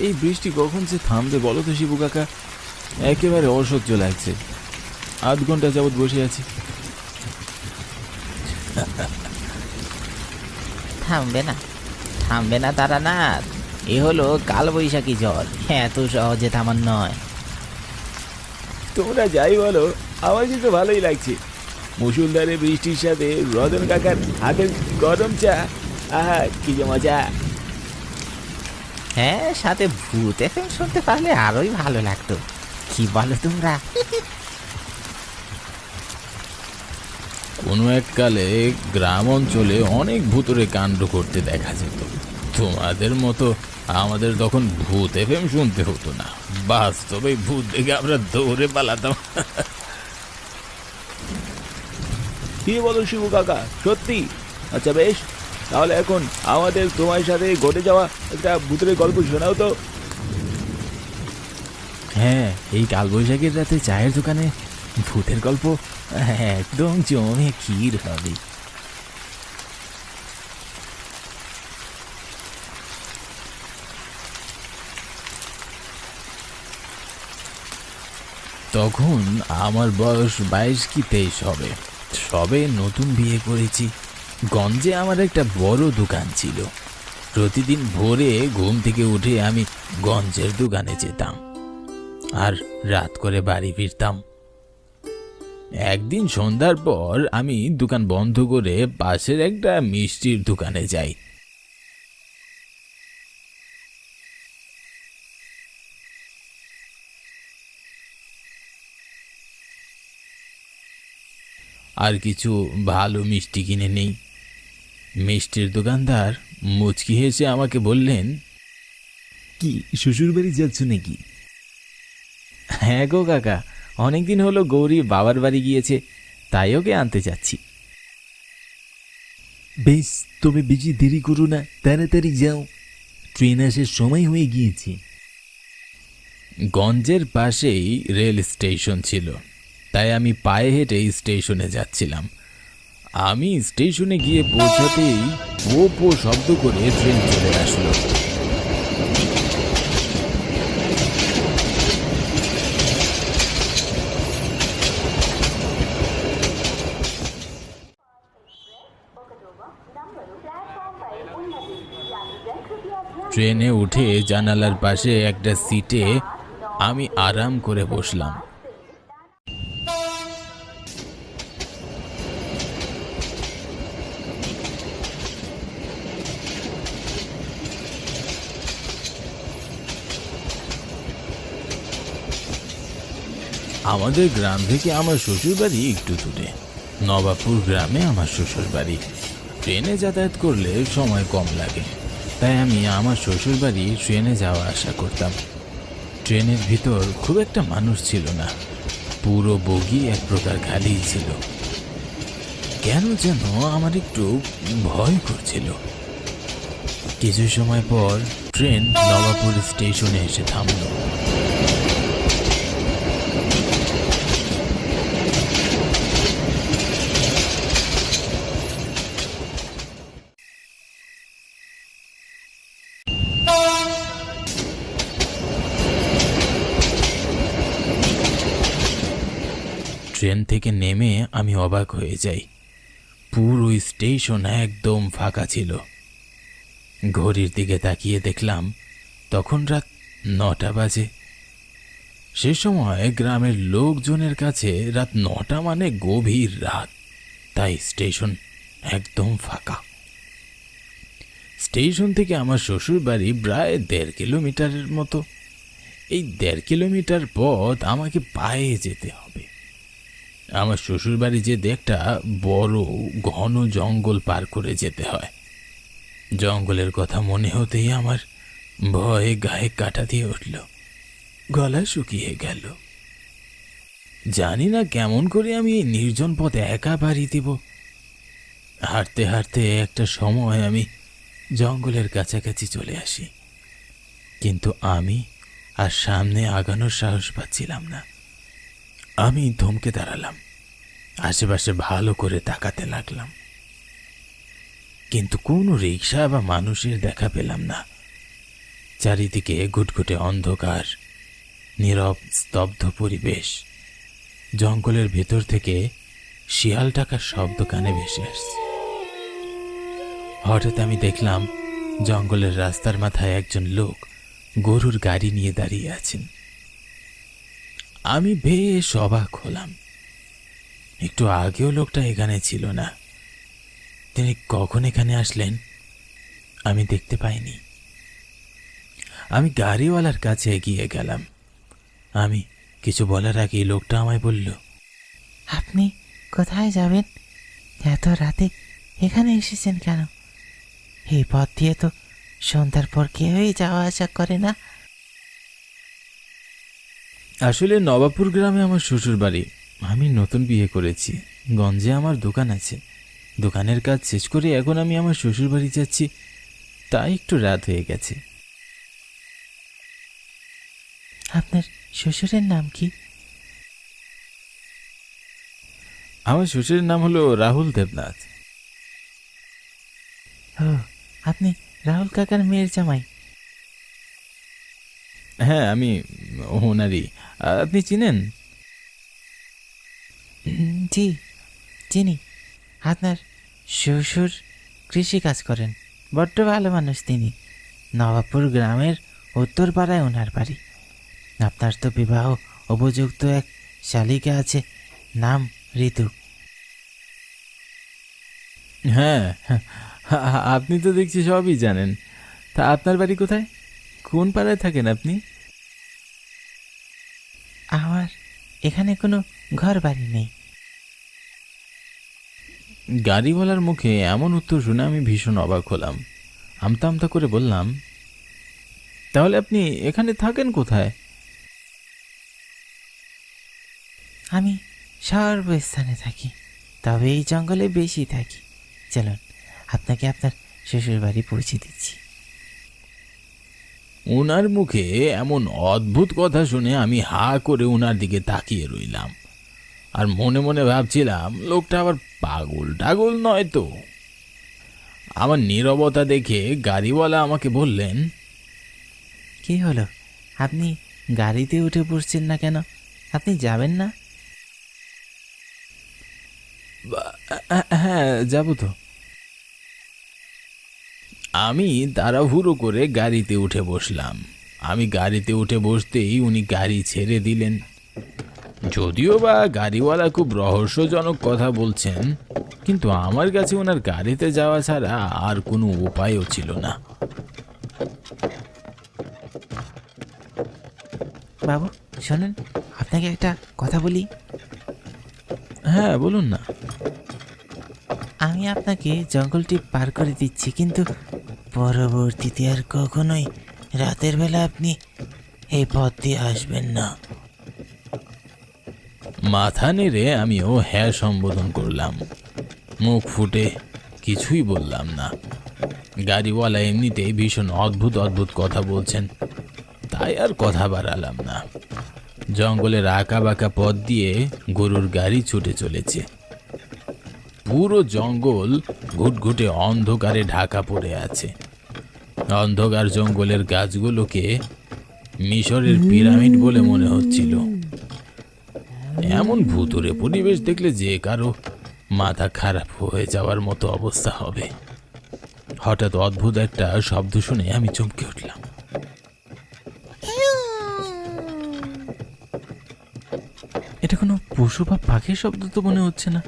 এই বৃষ্টি কখন যে থামবে বলো তো শিবু কাকা? একেবারে অসহ্য লাগছে। আধ ঘন্টা যাবৎ বসে আছি। থামবে না, থামবে না তারানাথ। এ হলো কালবৈশাখী ঝড়, এত সহজে থামার নয়। তোমরা যাই বলো, আমার কিন্তু ভালোই লাগছে। মুসুলধারে বৃষ্টির সাথে রতন কাকার হাতের গরম চা, আহা কি যে মজা। হ্যাঁ, সাথে ভূত এফএম শুনতে পারলে আরোই ভালো লাগতো। কি বলো তোমরা? কোনো এককালে গ্রাম অঞ্চলে অনেক ভূতুরে কাণ্ড করতে দেখা যেত। তোমাদের মতো আমাদের তখন ভূত এফএম শুনতে হতো না, বাস্তবে ভূত দেখে আমরা দৌড়ে পালাতাম। কি বলো শিবু কাকা, সত্যি? আচ্ছা বেশ, তাহলে এখন আমাদের তোমার সাথে ঘটে যাওয়া একটা ভূতের গল্প শোনাও তো। হ্যাঁ, এই কালবৈশাখীর রাতে চায়ের দোকানে ভূতের গল্প একদম জমে ক্ষীর হবে। তখন আমার বয়স 22 কি 23 হবে। সবে নতুন বিয়ে করেছি। গঞ্জে আমার একটা বড় দোকান ছিল। প্রতিদিন ভোরে ঘুম থেকে উঠে আমি গঞ্জের দোকানে যেতাম আর রাত করে বাড়ি ফিরতাম। একদিন সন্ধ্যার পর আমি দোকান বন্ধ করে পাশের একটা মিষ্টির দোকানে যাই। আর কিছু ভালো মিষ্টি কিনে নেই। মিষ্টির দোকানদার মুচকি হেসে আমাকে বললেন, কি শ্বশুর বাড়ি যাচ্ছ নাকি? হ্যাঁ গো কাকা, অনেকদিন হলো গৌরী বাবার বাড়ি গিয়েছে, তাই ওকে আনতে যাচ্ছি। বেশ, তবে বেশি দেরি করো না, তাড়াতাড়ি যাও, ট্রেন আসার সময় হয়ে গিয়েছে। গঞ্জের পাশেই রেল স্টেশন ছিল, তাই আমি পায়ে হেঁটে স্টেশনে যাচ্ছিলাম। আমি স্টেশনে গিয়ে পৌঁছাতেই পো পো শব্দ করে ট্রেন চলে আসলো। ট্রেনে উঠে জানালার পাশে একটা সিটে আমি আরাম করে বসলাম। আমাদের গ্রাম থেকে আমার শ্বশুর বাড়ি একটু দূরে, নবাবপুর গ্রামে আমার শ্বশুর বাড়ি। ট্রেনে যাতায়াত করলে সময় কম লাগে, তাই আমি আমার শ্বশুর বাড়ি ট্রেনে যাওয়া আসা করতাম। ট্রেনের ভিতর খুব একটা মানুষ ছিল না, পুরো বগি এক প্রকার খালি ছিল। কেন যেন আমার একটু ভয় করছিল। কিছু সময় পর ট্রেন নবাবপুর স্টেশনে এসে থামল। ট্রেন থেকে নেমে আমি অবাক হয়ে যাই। পুরো স্টেশন একদম ফাঁকা ছিল। ঘড়ির দিকে তাকিয়ে দেখলাম তখন রাত 9টা বাজে। সে সময় গ্রামের লোকজনের কাছে রাত 9টা মানে গভীর রাত, তাই স্টেশন একদম ফাঁকা। স্টেশন থেকে আমার শ্বশুর বাড়ি প্রায় 1.5 কিলোমিটারের মতো। এই 1.5 কিলোমিটার পথ আমাকে পায়ে যেতে হবে। আমার শ্বশুর বাড়ি যেতে একটা বড় ঘন জঙ্গল পার করে যেতে হয়। জঙ্গলের কথা মনে হতেই আমার ভয়ে গায়ে কাঁটা দিয়ে উঠল, গলা শুকিয়ে গেল। জানি না কেমন করে আমি এই নির্জন পথে একা বাড়ি দেব। হাঁটতে হাঁটতে একটা সময় আমি জঙ্গলের কাছাকাছি চলে আসি, কিন্তু আমি আর সামনে আগানোর সাহস পাচ্ছিলাম না। আমি থমকে দাঁড়ালাম, আশেপাশে ভালো করে তাকাতে লাগলাম, কিন্তু কোনো রিক্সা বা মানুষের দেখা পেলাম না। চারিদিকে ঘুটঘুটে অন্ধকার, নীরব স্তব্ধ পরিবেশ। জঙ্গলের ভেতর থেকে শিয়াল ডাকার শব্দ কানে ভেসে আসছে। হঠাৎ আমি দেখলাম জঙ্গলের রাস্তার মাথায় একজন লোক গরুর গাড়ি নিয়ে দাঁড়িয়ে আছেন। আমি বেশ অবাক হলাম। একটু আগেও লোকটা এখানে ছিল না। তিনি কখন এখানে আসলেন আমি দেখতে পাইনি। আমি গাড়িওয়ালার কাছে এগিয়ে গেলাম। আমি কিছু বলার আগেই লোকটা আমায় বলল, আপনি কোথায় যাবেন? এত রাতে এখানে এসেছেন কেন? এই পথ দিয়ে তো সন্ধ্যার পর কেউই যাওয়া আসা করে না। আসলে নবাবপুর গ্রামে আমার শ্বশুর বাড়ি। আমি নতুন বিয়ে করেছি। গঞ্জে আমার দোকান আছে। দোকানের কাজ শেষ করে এখন আমি আমার শ্বশুর বাড়ি যাচ্ছি, তাই একটু রাত হয়ে গেছে। আপনার শ্বশুরের নাম কি? আমার শ্বশুরের নাম হলো রাহুল দেবনাথ। ও, আপনি রাহুল কাকার মেয়ের জামাই? হ্যাঁ, আমি ওনারই। আপনি চিনেন? জি, চিনি। আপনার শ্বশুর কৃষি কাজ করেন। বড্ড ভালো মানুষ তিনি। নবাবপুর গ্রামের উত্তর পাড়ায় ওনার বাড়ি। আপনার তো বিবাহ উপযুক্ত এক শালিকা আছে, নাম ঋতু। হ্যাঁ, আপনি তো দেখছি সবই জানেন। তা আপনার বাড়ি কোথায়? কোন পাড়ায় থাকেন আপনি? আমার এখানে কোনো ঘর বাড়ি নেই। গাড়িওয়ালার মুখে এমন উত্তর শুনে আমি ভীষণ অবাক হলাম। আমতা আমতা করে বললাম, তাহলে আপনি এখানে থাকেন কোথায়? আমি সর্বস্থানে থাকি, তবে এই জঙ্গলে বেশি থাকি। চলুন, আপনাকে আপনার শ্বশুর বাড়ি পৌঁছে দিচ্ছি। ওনার মুখে এমন অদ্ভুত কথা শুনে আমি হা করে ওনার দিকে তাকিয়ে রইলাম। আর মনে মনে ভাবছিলাম, লোকটা আবার পাগল টাগল নয় তো। আমার নীরবতা দেখে গাড়িওয়ালা আমাকে বললেন, কি হলো, আপনি গাড়িতে উঠে পড়ছেন না কেন? আপনি যাবেন না? হ্যাঁ, যাব তো। আমি তাড়াহুড়ো করে গাড়িতে উঠে বসলাম। আমি গাড়িতে উঠে বসতেই উনি গাড়ি ছেড়ে দিলেন। যদিও বা গাড়িওয়ালা খুব রহস্যজনক কথা বলছেন, কিন্তু আমার কাছে ওনার গাড়িতে যাওয়া ছাড়া আর কোনো উপায়ও ছিল না। বাবু শোনেন, আপনাকে একটা কথা বলি। হ্যাঁ, বলুন না। আমি আপনাকে জঙ্গলটি পার করে দিচ্ছি, কিন্তু পরবর্তীতে আর কখনোই রাতের বেলা আপনি এই পথ দিয়ে আসবেন না। মাথা নেড়ে আমিও হ্যাঁ সম্বোধন করলাম। মুখ ফুটে কিছুই বললাম না। গাড়িওয়ালা এমনিতেই ভীষণ অদ্ভুত অদ্ভুত কথা বলছেন, তাই আর কথা বাড়ালাম না। জঙ্গলের আঁকা বাঁকা পথ দিয়ে গরুর গাড়ি ছুটে চলেছে। পুরো জঙ্গল ঘুটঘুটে অন্ধকারে ঢাকা পড়ে আছে। অন্ধকার জঙ্গলের গাছগুলোকে মিশরের পিরামিড বলে মনে হচ্ছিল। এমন ভুতুড়ে পরিবেশ দেখলে যে কারো মাথা খারাপ হয়ে যাওয়ার মতো অবস্থা হবে। হঠাৎ অদ্ভুত একটা শব্দ শুনে আমি চমকে উঠলাম। এটা কোনো পশু বা পাখির শব্দ তো মনে হচ্ছে না।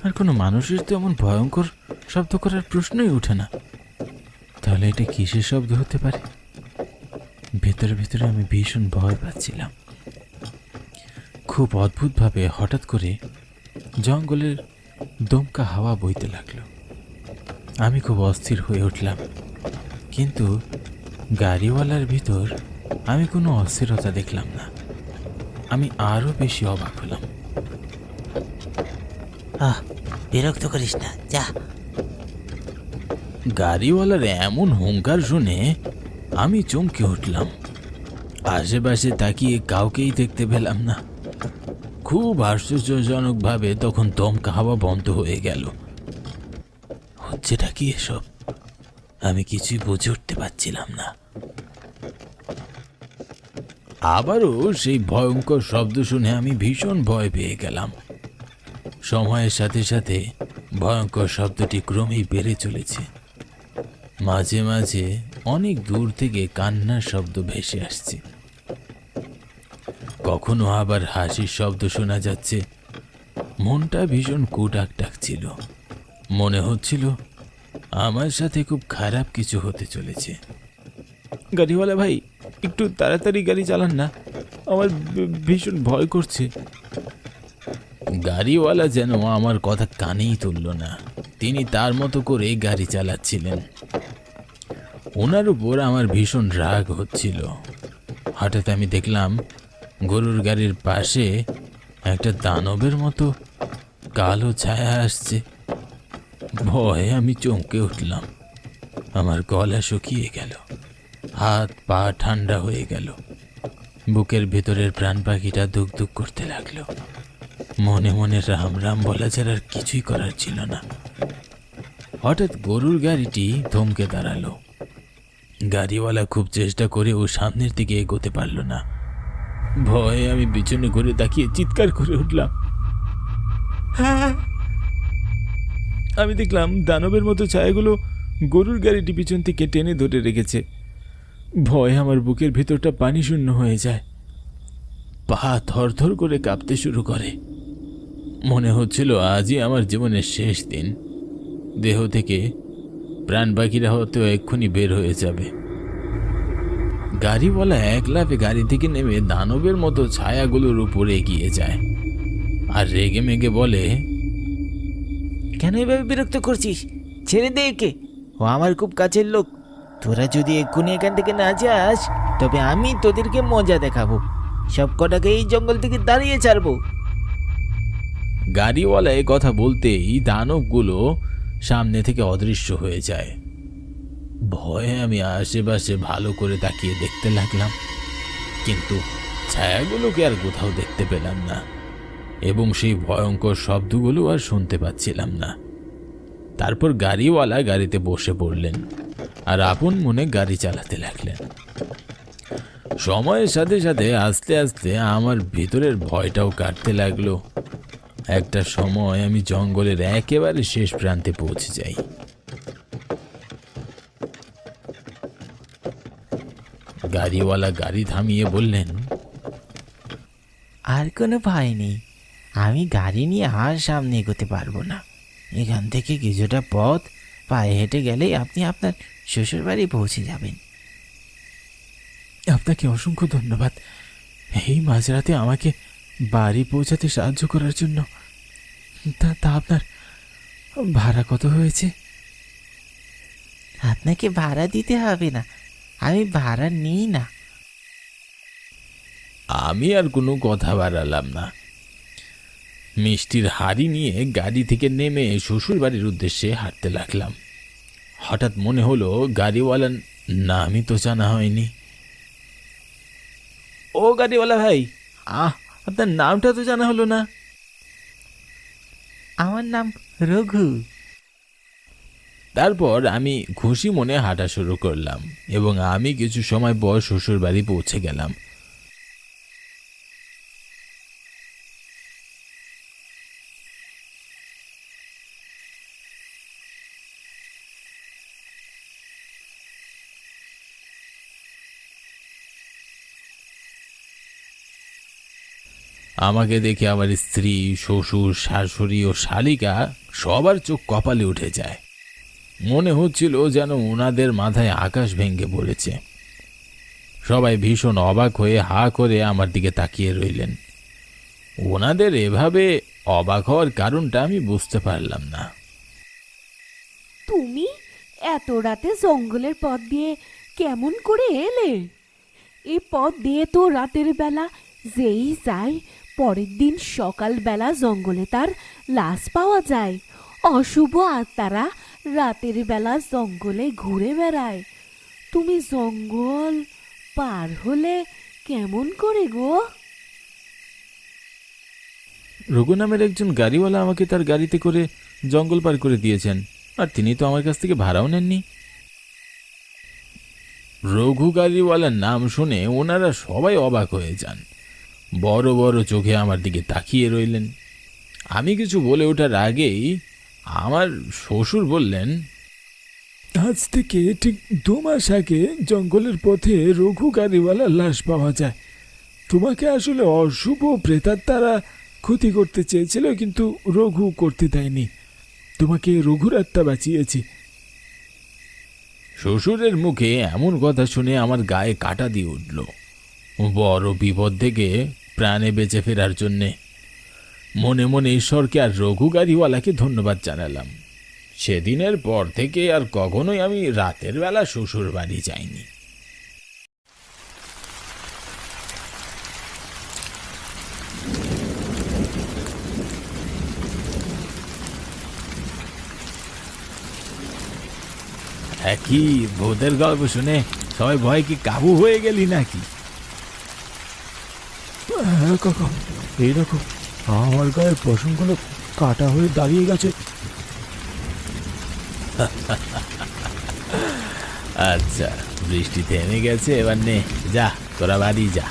আর কোনো মানুষের তো এমন ভয়ঙ্কর শব্দ করার প্রশ্নই ওঠে না। তাহলে এটা কিসের শব্দ হতে পারে? ভেতরে ভেতরে আমি ভীষণ ভয় পাচ্ছিলাম। খুব অদ্ভুতভাবে হঠাৎ করে জঙ্গলের দমকা হাওয়া বইতে লাগলো। আমি খুব অস্থির হয়ে উঠলাম, কিন্তু গাড়িওয়ালার ভিতর আমি কোনো অস্থিরতা দেখলাম না। আমি আরো বেশি অবাক হলাম। বিরক্ত করিস না, যা। গাড়িওয়ালার এমন হুঙ্কার শুনে আমি চমকে উঠলাম। আশেপাশে তাকিয়ে কাউকেই দেখতে পেলাম না। খুব আশ্চর্যজনকভাবে তখন দমকা হাওয়া বন্ধ হয়ে গেল। হচ্ছেটা কি এসব? আমি কিছুই বুঝে উঠতে পারছিলাম না। আবারও সেই ভয়ঙ্কর শব্দ শুনে আমি ভীষণ ভয় পেয়ে গেলাম। সময়ের সাথে সাথে ভয়ঙ্কর শব্দটি ক্রমেই বেড়ে চলেছে। মাঝে মাঝে অনেক দূর থেকে কান্নার শব্দ ভেসে আসছে, কখনো আবার হাসির শব্দ শোনা যাচ্ছে। মনটা ভীষণ কুটাক ডাকছিল, মনে হচ্ছিল আমার সাথে খুব খারাপ কিছু হতে চলেছে। গাড়িওয়ালা ভাই, একটু তাড়াতাড়ি গাড়ি চালান না, আমার ভীষণ ভয় করছে। গাড়িওয়ালা যেন আমার কথা কানেই তুলল না। তিনি তার মতো করে গাড়ি চালাচ্ছিলেন। ওনার উপর আমার ভীষণ রাগ হচ্ছিল। হঠাৎ আমি দেখলাম গরুর গাড়ির পাশে একটা দানবের মতো কালো ছায়া আসছে। ভয়ে আমি চমকে উঠলাম। আমার গলা শুকিয়ে গেল, হাত পা ঠান্ডা হয়ে গেল, বুকের ভেতরের প্রাণ পাখিটা দুক দুক করতে লাগলো। মনে মনে রাম রাম বলা ছাড়া আর কিছুই করার ছিল না। হঠাৎ গরুর গাড়িটি থমকে দাঁড়ালো। গাড়িওয়ালা খুব চেষ্টা করে ও সামনের দিকে এগোতে পারল না। ভয়ে আমি পিছনে ঘুরে তাকিয়ে চিৎকার করে উঠলাম। আমি দেখলাম দানবের মতো ছায়াগুলো গরুর গাড়িটি পিছন থেকে টেনে ধরে রেখেছে। ভয়ে আমার বুকের ভেতরটা পানি শূন্য হয়ে যায়, পা থরথর করে কাঁপতে শুরু করে। মনে হচ্ছিল আজই আমার জীবনের শেষ দিন। দেহ থেকে প্রাণ পাখিরা হয়তো এক্ষুনি বের হয়ে যাবে। গাড়িওয়ালা এক লাফে গাড়ি থেকে নেমে দানবের মতো ছায়াগুলোর উপরে এগিয়ে যায় আর রেগে মেগে বলে, কেন এভাবে বিরক্ত করছিস? ছেড়ে দে একে, ও আমার খুব কাছের লোক। তোরা যদি এক্ষুনি এখান থেকে না যাস তবে আমি তোদেরকে মজা দেখাবো। সব কটাকে এই জঙ্গল থেকে দাঁড়িয়ে ছাড়বো। গাড়িওয়ালা এ কথা বলতেই দানবগুলো সামনে থেকে অদৃশ্য হয়ে যায়। ভয়ে আমি আশেপাশে ভালো করে তাকিয়ে দেখতে লাগলাম, কিন্তু ছায়াগুলোকে আর কোথাও দেখতে পেলাম না এবং সেই ভয়ঙ্কর শব্দগুলো আর শুনতে পাচ্ছিলাম না। তারপর গাড়িওয়ালা গাড়িতে বসে পড়লেন আর আপন মনে গাড়ি চালাতে লাগলেন। সময়ের সাথে সাথে আস্তে আস্তে আমার ভিতরের ভয়টাও কাটতে লাগলো। একটা সময় আমি জঙ্গলের একেবারে শেষ প্রান্তে পৌঁছে যাই। গাড়িওয়ালা গাড়ি থামিয়ে বললেন, আর কোনো ভয় নেই, আমি গাড়ি নিয়ে আর সামনে এগোতে পারবো না। এখান থেকে কিছুটা পথ পায়ে হেঁটে গেলেই আপনি আপনার শ্বশুর বাড়ি পৌঁছে যাবেন। আপনাকে অসংখ্য ধন্যবাদ এই মাঝরাতে আমাকে বাড়ি পৌঁছাতে সাহায্য করার জন্য। তা আপনার ভাড়া কত হয়েছে? আপনাকে ভাড়া দিতে হবে না, আমি ভাড়া নিই না। আমি আর কোনো কথা বাড়ালাম না। মিষ্টির হাড়ি নিয়ে গাড়ি থেকে নেমে শ্বশুর বাড়ির উদ্দেশ্যে হাঁটতে লাগলাম। হঠাৎ মনে হলো গাড়িওয়ালার নামই তো জানা হয়নি। ও গাড়িওয়ালা ভাই, আপনার নামটা তো জানা হলো না। আমার নাম রঘু। তারপর আমি খুশি মনে হাঁটা শুরু করলাম এবং আমি কিছু সময় পর শ্বশুর বাড়ি পৌঁছে গেলাম। আমাকে দেখে আমার স্ত্রী, শ্বশুর, শাশুড়ি ও শালিকা সবার চোখ কপালে উঠে যায়। মনে হচ্ছিল যেন ওনাদের মাথায় আকাশ ভেঙে পড়েছে। সবাই ভীষণ অবাক হয়ে হা করে আমার দিকে তাকিয়ে রইলেন। ওনাদের এভাবে অবাক হওয়ার কারণটা আমি বুঝতে পারলাম না। তুমি এত রাতে জঙ্গলের পথ দিয়ে কেমন করে এলে? এই পথ দিয়ে তো রাতের বেলা যেই যায় পরের দিন সকালবেলা জঙ্গলে তার লাশ পাওয়া যায়। অশুভ আত্মারা রাতের বেলা জঙ্গলে ঘুরে বেড়ায়। তুমি জঙ্গল পার হলে কেমন করে গো? রঘু নামের একজন গাড়িওয়ালা আমাকে তার গাড়িতে করে জঙ্গল পার করে দিয়েছেন, আর তিনি তো আমার কাছ থেকে ভাড়াও নেননি। রঘু গাড়িওয়ালার নাম শুনে ওনারা সবাই অবাক হয়ে যান, বড় বড় চোখে আমার দিকে তাকিয়ে রইলেন। আমি কিছু বলে ওঠার আগেই আমার শ্বশুর বললেন, আজ থেকে ঠিক 2 মাস আগে জঙ্গলের পথে রঘু গাড়িওয়ালার লাশ পাওয়া যায়। তোমাকে আসলে অশুভ প্রেতাত্মারা ক্ষতি করতে চেয়েছিল, কিন্তু রঘু করতে দেয়নি। তোমাকে রঘুর আত্মা বাঁচিয়েছি। শ্বশুরের মুখে এমন কথা শুনে আমার গায়ে কাটা দিয়ে উঠল। বড় বিপদ থেকে প্রাণে বেঁচে ফেরার জন্যে মনে মনে ঈশ্বরকে আর রঘু গাড়িওয়ালাকে ধন্যবাদ জানালাম। সেদিনের পর থেকে আর কখনোই আমি রাতের বেলা শ্বশুর বাড়ি যাইনি। কি ভূতের গল্প শুনে সবাই ভয় কি কাবু হয়ে গেলি নাকি? হ্যাঁ কাকা, এই দেখো আমার গায়ের পশমগুলো কাটা হয়ে দাঁড়িয়ে গেছে। আচ্ছা, বৃষ্টি থেমে গেছে, এবার নে, যা তোরা বাড়ি যা।